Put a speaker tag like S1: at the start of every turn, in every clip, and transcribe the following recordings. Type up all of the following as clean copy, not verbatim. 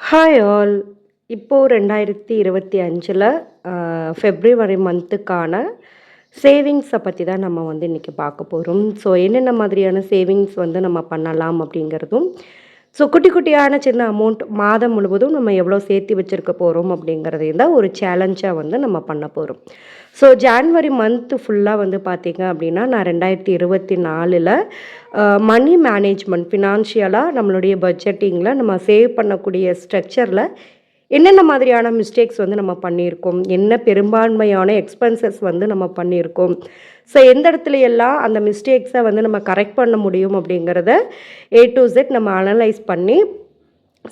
S1: Hi all. இப்போ 2025ல் February மந்த்துக்கான சேவிங்ஸை பற்றி தான் நம்ம வந்து இன்றைக்கி பார்க்க போகிறோம். ஸோ என்னென்ன மாதிரியான சேவிங்ஸ் வந்து நம்ம பண்ணலாம் அப்படிங்கிறதும், ஸோ குட்டி குட்டியான சின்ன அமௌண்ட் மாதம் முழுவதும் நம்ம எவ்வளோ சேர்த்து வச்சுருக்க போகிறோம் அப்படிங்கிறதையும் தான் ஒரு சேலஞ்சாக வந்து நம்ம பண்ண போகிறோம். ஸோ ஜான்வரி மந்த்து ஃபுல்லாக வந்து பார்த்திங்க அப்படின்னா, நான் 2024ல் மணி மேனேஜ்மெண்ட் ஃபினான்ஷியலாக நம்மளுடைய பட்ஜெட்டிங்கில் நம்ம சேவ் பண்ணக்கூடிய ஸ்ட்ரக்சரில் என்னென்ன மாதிரியான மிஸ்டேக்ஸ் வந்து நம்ம பண்ணியிருக்கோம், என்ன பெரும்பான்மையான எக்ஸ்பென்சஸ் வந்து நம்ம பண்ணியிருக்கோம், ஸோ எந்த இடத்துல எல்லாம் அந்த மிஸ்டேக்ஸை வந்து நம்ம கரெக்ட் பண்ண முடியும் அப்படிங்கிறத A to Z நம்ம அனலைஸ் பண்ணி,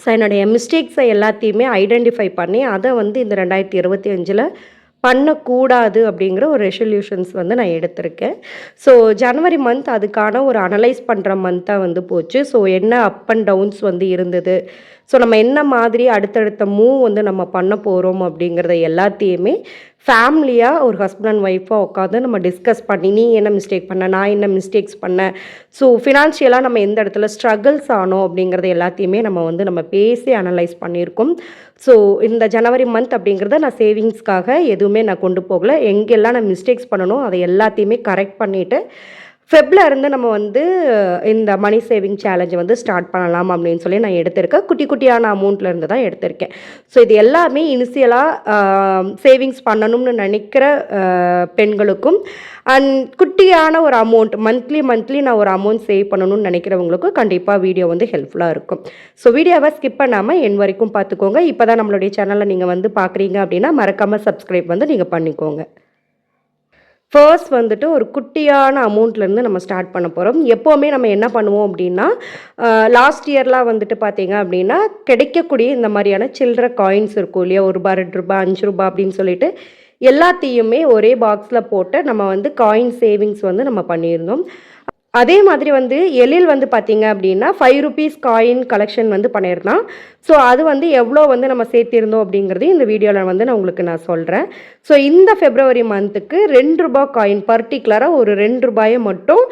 S1: ஸோ என்னுடைய மிஸ்டேக்ஸை எல்லாத்தையுமே ஐடென்டிஃபை பண்ணி அதை வந்து இந்த 2025ல் பண்ணக்கூடாது அப்படிங்கிற ஒரு ரெசல்யூஷன்ஸ் வந்து நான் எடுத்திருக்கேன். ஸோ ஜனவரி மந்த் அதுக்கான ஒரு அனலைஸ் பண்ணுற மந்த்தாக வந்து போச்சு. ஸோ என்ன அப் அண்ட் டவுன்ஸ் வந்து இருந்தது, ஸோ நம்ம என்ன மாதிரி அடுத்தடுத்த மூவ் வந்து நம்ம பண்ண போகிறோம் அப்படிங்கிறத எல்லாத்தையுமே ஃபேமிலியாக ஒரு ஹஸ்பண்ட் அண்ட் ஒய்ஃபாக உட்காந்து நம்ம டிஸ்கஸ் பண்ணி, நீ என்ன மிஸ்டேக் பண்ண, நான் என்ன மிஸ்டேக்ஸ் பண்ணேன், ஸோ ஃபினான்ஷியலாக நம்ம எந்த இடத்துல ஸ்ட்ரகிள்ஸ் ஆனோம் அப்படிங்கிறத எல்லாத்தையுமே நம்ம பேசி அனலைஸ் பண்ணியிருக்கோம். ஸோ இந்த ஜனவரி மந்த் அப்படிங்கிறத நான் சேவிங்ஸ்க்காக எதுவுமே நான் கொண்டு போகலை. எங்கெல்லாம் நான் மிஸ்டேக்ஸ் பண்ணணும் அதை எல்லாத்தையுமே கரெக்ட் பண்ணிவிட்டு ஃபெப்ல இருந்து நம்ம வந்து இந்த மணி சேவிங் சேலஞ்சை வந்து ஸ்டார்ட் பண்ணலாம் அப்படின்னு சொல்லி நான் எடுத்திருக்கேன். குட்டி குட்டியான அமௌண்ட்லேருந்து தான் எடுத்திருக்கேன். ஸோ இது எல்லாமே இனிஷியலாக சேவிங்ஸ் பண்ணணும்னு நினைக்கிற பெண்களுக்கும் அண்ட் குட்டியான ஒரு அமௌண்ட் மந்த்லி நான் ஒரு அமௌண்ட் சேவ் பண்ணணும்னு நினைக்கிறவங்களுக்கும் கண்டிப்பாக வீடியோ வந்து ஹெல்ப்ஃபுல்லாக இருக்கும். ஸோ வீடியோவை ஸ்கிப் பண்ணாமல் என் வரைக்கும் பார்த்துக்கோங்க. இப்போ தான் நம்மளுடைய சேனலில் நீங்கள் வந்து பார்க்குறீங்க அப்படின்னா மறக்காமல் சப்ஸ்கிரைப் வந்து நீங்கள் பண்ணிக்கோங்க. ஃபர்ஸ்ட் வந்துட்டு ஒரு குட்டியான அமௌண்ட்லேருந்து நம்ம ஸ்டார்ட் பண்ண போகிறோம். எப்போவுமே நம்ம என்ன பண்ணுவோம் அப்படின்னா, லாஸ்ட் இயர்லாம் வந்துட்டு பார்த்தீங்க அப்படின்னா, கிடைக்கக்கூடிய இந்த மாதிரியான சில்லற காயின்ஸ் இருக்கும் இல்லையா, ரூ. 1, ரூ. 2, ரூ. 5 அப்படின்னு சொல்லிட்டு எல்லாத்தையுமே ஒரே பாக்ஸில் போட்டு நம்ம வந்து காயின் சேவிங்ஸ் வந்து நம்ம பண்ணியிருந்தோம். அதே மாதிரி வந்து எழில் வந்து பார்த்தீங்க அப்படின்னா ₹5 காயின் கலெக்ஷன் வந்து பண்ணியிருந்தான். ஸோ அது வந்து எவ்வளோ வந்து நம்ம சேர்த்திருந்தோம் அப்படிங்கிறது இந்த வீடியோவில் வந்து நான் சொல்கிறேன். ஸோ இந்த ஃபெப்ரவரி மந்த்துக்கு ₹2 காயின் பர்டிகுலராக ஒரு ₹2 மட்டும்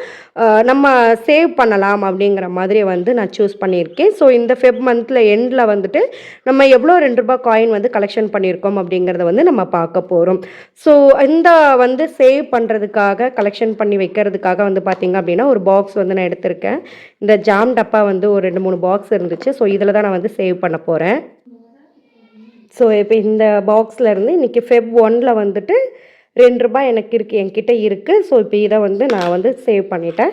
S1: நம்ம சேவ் பண்ணலாம் அப்படிங்கிற மாதிரி வந்து நான் சூஸ் பண்ணியிருக்கேன். ஸோ இந்த ஃபெப் மந்தில் எண்டில் வந்துட்டு நம்ம எவ்வளோ ₹2 காயின் வந்து கலெக்ஷன் பண்ணியிருக்கோம் அப்படிங்கிறத வந்து நம்ம பார்க்க போகிறோம். ஸோ இந்த வந்து சேவ் பண்ணுறதுக்காக கலெக்ஷன் பண்ணி வைக்கிறதுக்காக வந்து பார்த்திங்க அப்படின்னா ஒரு பாக்ஸ் வந்து நான் எடுத்திருக்கேன். இந்த ஜாம் டப்பா வந்து ஒரு 2-3 பாக்ஸ் இருந்துச்சு. ஸோ இதில் தான் நான் வந்து சேவ் பண்ண போகிறேன். ஸோ இப்போ இந்த பாக்ஸில் இருந்து இன்றைக்கி ஃபெப் 1ல் வந்துட்டு ₹2 எனக்கு இருக்குது, என்கிட்ட இருக்குது. ஸோ இப்போ இதை வந்து நான் வந்து சேவ் பண்ணிட்டேன்.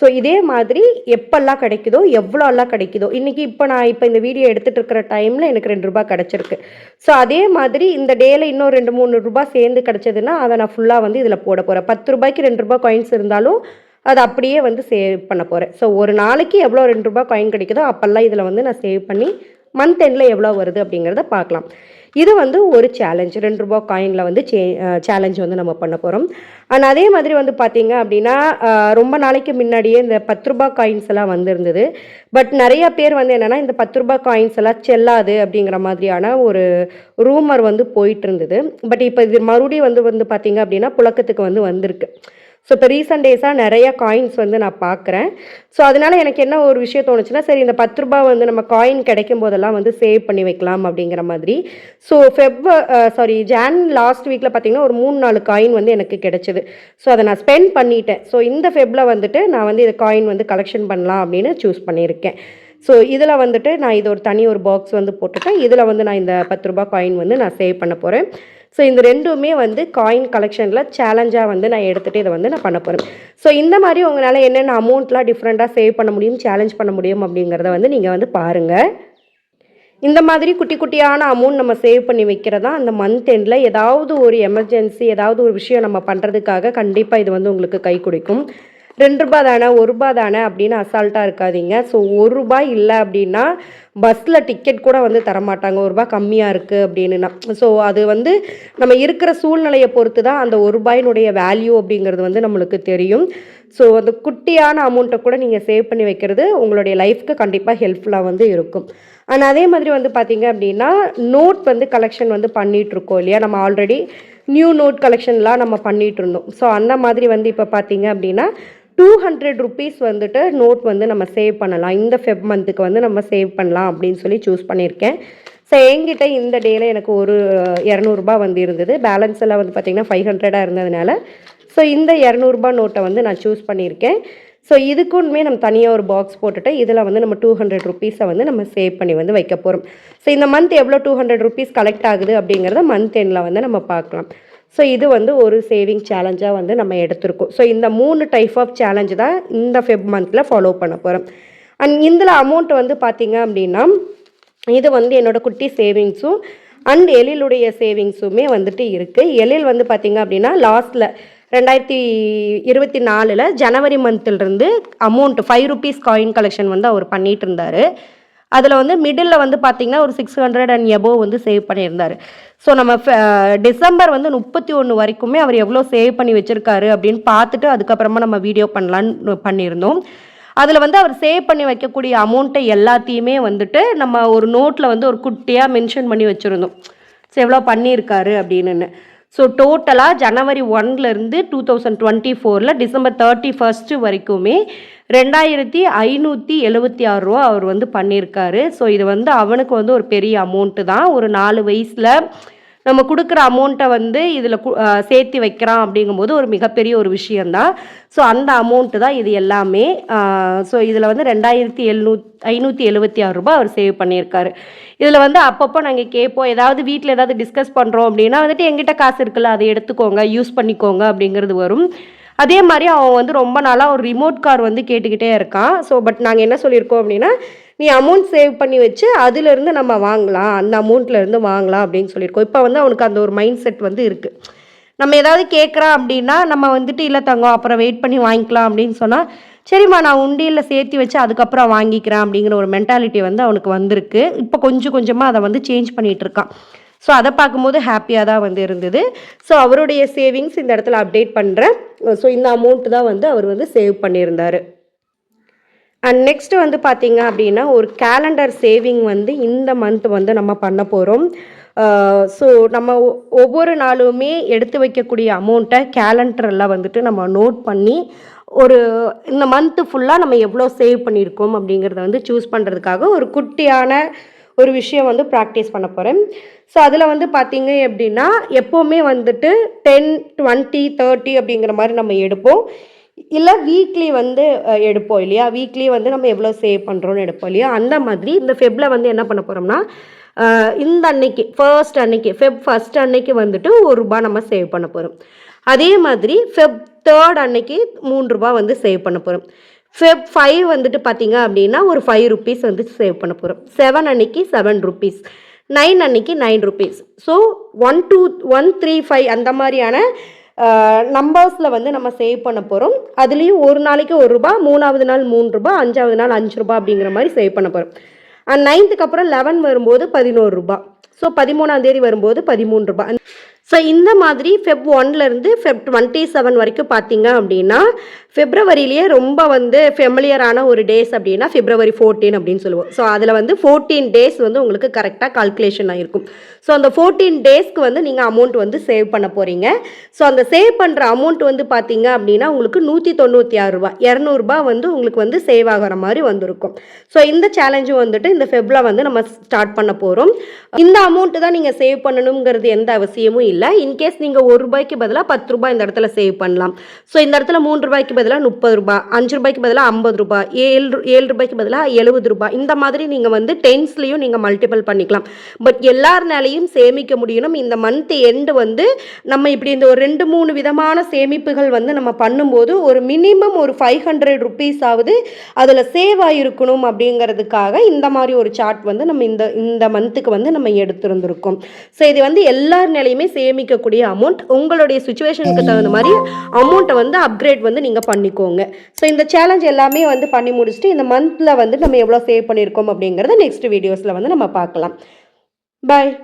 S1: ஸோ இதே மாதிரி எப்பெல்லாம் கிடைக்குதோ, எவ்வளோலாம் கிடைக்குதோ, இன்றைக்கி நான் இந்த வீடியோ எடுத்துகிட்டு இருக்கிற டைமில் எனக்கு ₹2 கிடச்சிருக்கு. ஸோ அதே மாதிரி இந்த டேயில் இன்னும் ₹2-3 சேர்ந்து கிடச்சதுன்னா அதை நான் ஃபுல்லாக வந்து இதில் போட போகிறேன். ₹10க்கு ₹2 காயின்ஸ் இருந்தாலும் அது அப்படியே வந்து சேவ் பண்ண போகிறேன். ஸோ ஒரு நாளைக்கு எவ்வளோ ₹2 காயின் கிடைக்குதோ அப்போல்லாம் இதில் வந்து நான் சேவ் பண்ணி மந்த் எண்டில் எவ்வளோ வருது அப்படிங்கிறத பார்க்கலாம். இது வந்து ஒரு சேலஞ்ச், ₹2 காயினில் வந்து சேலஞ்ச் வந்து நம்ம பண்ண போகிறோம். அண்ட் அதே மாதிரி வந்து பார்த்திங்க அப்படின்னா, ரொம்ப நாளைக்கு முன்னாடியே இந்த ₹10 காயின்ஸ் எல்லாம் வந்திருந்தது. பட் நிறைய பேர் வந்து என்னென்னா இந்த ₹10 காயின்ஸ் எல்லாம் செல்லாது அப்படிங்கிற மாதிரியான ஒரு ரூமர் வந்து போயிட்டு இருந்தது. பட் இப்போ இது மறுபடியும் வந்து பார்த்திங்க அப்படின்னா புழக்கத்துக்கு வந்து வந்திருக்கு. ஸோ இப்போ ரீசன்ட் டேஸாக நிறையா காயின்ஸ் வந்து நான் பார்க்குறேன். ஸோ அதனால் எனக்கு என்ன ஒரு விஷயம் தோணுச்சுன்னா, சரி இந்த ₹10 வந்து நம்ம காயின் கிடைக்கும் போதெல்லாம் வந்து சேவ் பண்ணி வைக்கலாம் அப்படிங்கிற மாதிரி. ஸோ ஜான் லாஸ்ட் வீக்கில் பார்த்திங்கன்னா ஒரு 3-4 காயின் வந்து எனக்கு கிடைச்சிது. ஸோ அதை நான் ஸ்பெண்ட் பண்ணிட்டேன். ஸோ இந்த ஃபெப்பில் வந்துட்டு நான் வந்து இது காயின் வந்து கலெக்ஷன் பண்ணலாம் அப்படின்னு சூஸ் பண்ணியிருக்கேன். ஸோ இதில் வந்துட்டு நான் இது ஒரு பாக்ஸ் வந்து போட்டுட்டேன். இதில் வந்து நான் இந்த ₹10 காயின் வந்து நான் சேவ் பண்ண போகிறேன். ஸோ இந்த ரெண்டுமே வந்து காயின் கலெக்ஷனில் சேலஞ்சாக வந்து நான் எடுத்துகிட்டு இதை வந்து நான் பண்ண போகிறேன். ஸோ இந்த மாதிரி உங்களால் என்னென்ன அமௌண்ட்லாம் டிஃப்ரெண்ட்டாக சேவ் பண்ண முடியும், சேலஞ்ச் பண்ண முடியும் அப்படிங்கிறத வந்து நீங்கள் வந்து பாருங்கள். இந்த மாதிரி குட்டி குட்டியான அமௌண்ட் நம்ம சேவ் பண்ணி வைக்கிறதா அந்த மந்த் எண்டில் ஏதாவது ஒரு எமர்ஜென்சி, ஏதாவது ஒரு விஷயம் நம்ம பண்ணுறதுக்காக கண்டிப்பாக இது வந்து உங்களுக்கு கை கொடுக்கும். ₹2 தானே, ₹1 தானே அப்படின்னு அசால்ட்டாக இருக்காதீங்க. ஸோ ₹1 இல்லை அப்படின்னா பஸ்ஸில் டிக்கெட் கூட வந்து தரமாட்டாங்க, ₹1 கம்மியாக இருக்குது அப்படின்னுனா. ஸோ அது வந்து நம்ம இருக்கிற சூழ்நிலையை பொறுத்து தான் அந்த ₹1 வேல்யூ அப்படிங்கிறது வந்து நம்மளுக்கு தெரியும். ஸோ அந்த குட்டியான அமௌண்ட்டை கூட நீங்கள் சேவ் பண்ணி வைக்கிறது உங்களுடைய லைஃப்க்கு கண்டிப்பாக ஹெல்ப்ஃபுல்லாக வந்து இருக்கும். ஆனால் அதே மாதிரி வந்து பார்த்திங்க அப்படின்னா நோட் வந்து கலெக்ஷன் வந்து பண்ணிகிட்ருக்கோம் இல்லையா, நம்ம ஆல்ரெடி நியூ நோட் கலெக்ஷன்லாம் நம்ம பண்ணிகிட்டு இருந்தோம். ஸோ அந்த மாதிரி வந்து இப்போ பார்த்திங்க அப்படின்னா 200 வந்துட்டு நோட் வந்து நம்ம சேவ் பண்ணலாம். இந்த ஃபெப் மந்த்துக்கு வந்து நம்ம சேவ் பண்ணலாம் அப்படின்னு சொல்லி சூஸ் பண்ணியிருக்கேன். ஸோ என்கிட்ட இந்த டேயில் எனக்கு ஒரு ரூ. 200 வந்து இருந்தது. பேலன்ஸ் எல்லாம் வந்து பார்த்திங்கன்னா 500 இருந்ததுனால ஸோ இந்த ரூ. 200 நோட்டை வந்து நான் சூஸ் பண்ணியிருக்கேன். ஸோ இதுக்குமே நம்ம தனியாக ஒரு பாக்ஸ் போட்டுட்டு இதில் வந்து நம்ம 200 வந்து நம்ம சேவ் பண்ணி வந்து வைக்க போகிறோம். ஸோ இந்த மந்த் எவ்வளோ 200 கலெக்ட் ஆகுது அப்படிங்கிறத மந்த் எண்டில் வந்து நம்ம பார்க்கலாம். ஸோ இது வந்து ஒரு சேவிங் சேலஞ்சாக வந்து நம்ம எடுத்திருக்கோம். ஸோ இந்த 3 டைப் ஆஃப் சேலஞ்சு தான் இந்த ஃபெப் மந்தில் ஃபாலோ பண்ண போகிறோம். அண்ட் இதில் அமௌண்ட் வந்து பார்த்திங்க அப்படின்னா இது வந்து என்னோடய குட்டி சேவிங்ஸும் அண்ட் எழிலுடைய சேவிங்ஸுமே வந்துட்டு இருக்குது. எழில் வந்து பார்த்திங்க அப்படின்னா லாஸ்ட்டில் 2024 ஜனவரி மந்த்லேருந்து அமௌண்ட் ₹5 காயின் கலெக்ஷன் வந்து அவர் பண்ணிகிட்டு இருந்தார். அதில் வந்து மிடில் வந்து பார்த்திங்கன்னா ஒரு 600 அண்ட் எபோவ் வந்து சேவ் பண்ணியிருந்தார். ஸோ நம்ம டிசம்பர் வந்து 31 வரைக்குமே அவர் எவ்வளோ சேவ் பண்ணி வச்சுருக்காரு அப்படின்னு பார்த்துட்டு அதுக்கப்புறமா நம்ம வீடியோ பண்ணலான்னு பண்ணியிருந்தோம். அதில் வந்து அவர் சேவ் பண்ணி வைக்கக்கூடிய அமௌண்ட்டை எல்லாத்தையுமே வந்துட்டு நம்ம ஒரு நோட்டில் வந்து ஒரு குட்டியாக மென்ஷன் பண்ணி வச்சுருந்தோம். ஸோ எவ்வளோ பண்ணியிருக்காரு அப்படின்னு. ஸோ டோட்டலாக ஜனவரி 1லேருந்து 2024 டிசம்பர் 31 வரைக்குமே ₹2576 அவர் வந்து பண்ணியிருக்காரு. ஸோ இது வந்து அவனுக்கு வந்து ஒரு பெரிய அமௌண்ட்டு தான். ஒரு 4 வயசில் நம்ம கொடுக்குற அமௌண்ட்டை வந்து இதில் சேர்த்து வைக்கிறான் அப்படிங்கும்போது ஒரு மிகப்பெரிய ஒரு விஷயந்தான். ஸோ அந்த அமௌண்ட்டு தான் இது எல்லாமே. ஸோ இதில் வந்து ₹2576 அவர் சேவ் பண்ணியிருக்காரு. இதில் வந்து அப்பப்போ நாங்கள் கேட்போம், ஏதாவது வீட்டில் ஏதாவது டிஸ்கஸ் பண்ணுறோம் அப்படின்னா வந்துட்டு எங்கிட்ட காசு இருக்குல்ல அதை எடுத்துக்கோங்க, யூஸ் பண்ணிக்கோங்க அப்படிங்கிறது வரும். அதே மாதிரி அவன் வந்து ரொம்ப நாளாக ஒரு ரிமோட் கார் வந்து கேட்டுக்கிட்டே இருக்கான். ஸோ பட் நாங்கள் என்ன சொல்லியிருக்கோம் அப்படின்னா, நீ அமௌண்ட் சேவ் பண்ணி வச்சு அதிலேருந்து நம்ம வாங்கலாம், அந்த அமௌண்ட்லேருந்து வாங்கலாம் அப்படின்னு சொல்லியிருக்கோம். இப்போ வந்து அவனுக்கு அந்த ஒரு மைண்ட் செட் வந்து இருக்குது. நம்ம ஏதாவது கேட்குறான் அப்படின்னா நம்ம வந்துட்டு இல்லை தங்கம் அப்புறம் வெயிட் பண்ணி வாங்கிக்கலாம் அப்படின்னு சொன்னால், சரிம்மா நான் உண்டியலில் சேர்த்து வச்சு அதுக்கப்புறம் வாங்கிக்கிறேன் அப்படிங்கிற ஒரு மென்டாலிட்டி வந்து அவனுக்கு வந்திருக்கு. இப்போ கொஞ்சம் கொஞ்சமாக அதை வந்து சேஞ்ச் பண்ணிகிட்டு இருக்கான். ஸோ அதை பார்க்கும்போது ஹாப்பியாக தான் வந்து இருந்தது. ஸோ அவருடைய சேவிங்ஸ் இந்த இடத்துல அப்டேட் பண்ணுறேன். ஸோ இந்த அமௌண்ட் தான் வந்து அவர் வந்து சேவ் பண்ணியிருந்தார். அண்ட் நெக்ஸ்ட்டு வந்து பார்த்திங்க அப்படின்னா ஒரு கேலண்டர் சேவிங் வந்து இந்த மந்த் வந்து நம்ம பண்ண போகிறோம். ஸோ நம்ம ஒவ்வொரு நாளுமே எடுத்து வைக்கக்கூடிய அமௌண்ட்டை கேலண்டரில் வந்துட்டு நம்ம நோட் பண்ணி ஒரு இந்த மந்த்து ஃபுல்லாக நம்ம எவ்வளோ சேவ் பண்ணியிருக்கோம் அப்படிங்கிறத வந்து சூஸ் பண்ணுறதுக்காக ஒரு குட்டியான ஒரு விஷயம் வந்து ப்ராக்டிஸ் பண்ண போகிறேன். ஸோ அதில் வந்து பார்த்திங்க அப்படின்னா எப்போவுமே வந்துட்டு 10, 20, 30 அப்படிங்கிற மாதிரி நம்ம எடுப்போம். இல்லை வீக்லி வந்து எடுப்போம் இல்லையா, வீக்லி வந்து நம்ம எவ்வளோ சேவ் பண்ணுறோன்னு எடுப்போம் இல்லையா. அந்த மாதிரி இந்த ஃபெப்பில் வந்து என்ன பண்ண போகிறோம்னா இந்த அன்னைக்கு ஃபெப் ஃபர்ஸ்ட் அன்னைக்கு வந்துட்டு ₹1 நம்ம சேவ் பண்ண போகிறோம். அதே மாதிரி ஃபெப் 3rd அன்னைக்கு ₹3 வந்து சேவ் பண்ண போகிறோம். ஃபெப் 5 வந்துட்டு பார்த்திங்க அப்படின்னா ஒரு ₹5 வந்து சேவ் பண்ண போகிறோம். 7 அன்னைக்கு ₹7, 9 அன்னைக்கு ₹9. ஸோ 1, 2, 1, 3, 5 அந்த மாதிரியான நம்பர்ஸில் வந்து நம்ம சேவ் பண்ண போகிறோம். அதுலேயும் ஒரு நாளைக்கு ₹1, 3வது நாள் ₹3, 5வது நாள் ₹5 அப்படிங்கிற மாதிரி சேவ் பண்ண போகிறோம். 9க்கு அப்புறம் 11 வரும்போது ₹11. ஸோ 13ஆம் தேதி வரும்போது ₹13. ஸோ இந்த மாதிரி ஃபெப் 1லேருந்து ஃபெப் 27 வரைக்கும் பார்த்திங்க அப்படின்னா பிப்ரவரியிலேயே ரொம்ப வந்து ஃபெமிலியரான ஒரு டேஸ் அப்படின்னா February 14 அப்படின்னு சொல்லுவோம். ஸோ அதில் வந்து 14 டேஸ் வந்து உங்களுக்கு கரெக்டாக கால்குலேஷன் ஆகிருக்கும். ஸோ அந்த 14 டேஸ்க்கு வந்து நீங்கள் அமௌண்ட் வந்து சேவ் பண்ண போகிறீங்க. ஸோ அந்த சேவ் பண்ணுற அமௌண்ட் வந்து பார்த்திங்க அப்படின்னா உங்களுக்கு ₹196, ₹200 வந்து உங்களுக்கு வந்து சேவ் ஆகிற மாதிரி வந்திருக்கும். ஸோ இந்த சேலஞ்சும் வந்துட்டு இந்த ஃபெப்பில் வந்து நம்ம ஸ்டார்ட் பண்ண போகிறோம். இந்த அமௌண்ட்டு தான் நீங்கள் சேவ் பண்ணணுங்கிறது எந்த அவசியமும் இல்லை. இன்கேஸ் நீங்கள் ₹1 பதிலாக ₹10 இந்த இடத்துல சேவ் பண்ணலாம். ஸோ இந்த இடத்துல ₹3 பதிலாக ₹30, ₹5 பதிலாக ₹50, ₹7 பதிலாக ₹70. இந்த மாதிரி நீங்கள் வந்து டென்ஸ்லையும் நீங்கள் மல்டிபிள் பண்ணிக்கலாம். பட் எல்லாருனாலையும் சேமிக்க முடியணும். இந்த மந்த் எண்டு வந்து நம்ம இப்படி இந்த ஒரு 2-3 விதமான சேமிப்புகள் வந்து நம்ம பண்ணும்போது ஒரு மினிமம் ஒரு ₹500 ஆகுது அதில் சேவ் ஆகிருக்கணும் அப்படிங்கிறதுக்காக இந்த மாதிரி ஒரு சார்ட் வந்து நம்ம இந்த மந்த்துக்கு வந்து நம்ம எடுத்துருந்துருக்கோம். ஸோ இது வந்து எல்லார் நிலையுமே சேமிக்கக்கூடிய அமௌண்ட். உங்களுடைய சுச்சுவேஷனுக்கு தகுந்த மாதிரி அமௌண்ட்டை வந்து அப்கிரேட் வந்து நீங்கள் பண்ணிக்கோங்க. ஸோ இந்த சேலஞ்ச் எல்லாமே வந்து பண்ணி முடிச்சுட்டு இந்த மந்தில் வந்து நம்ம எவ்வளோ சேவ் பண்ணியிருக்கோம் அப்படிங்கிறத நெக்ஸ்ட் வீடியோஸில் வந்து நம்ம பார்க்கலாம். பாய்.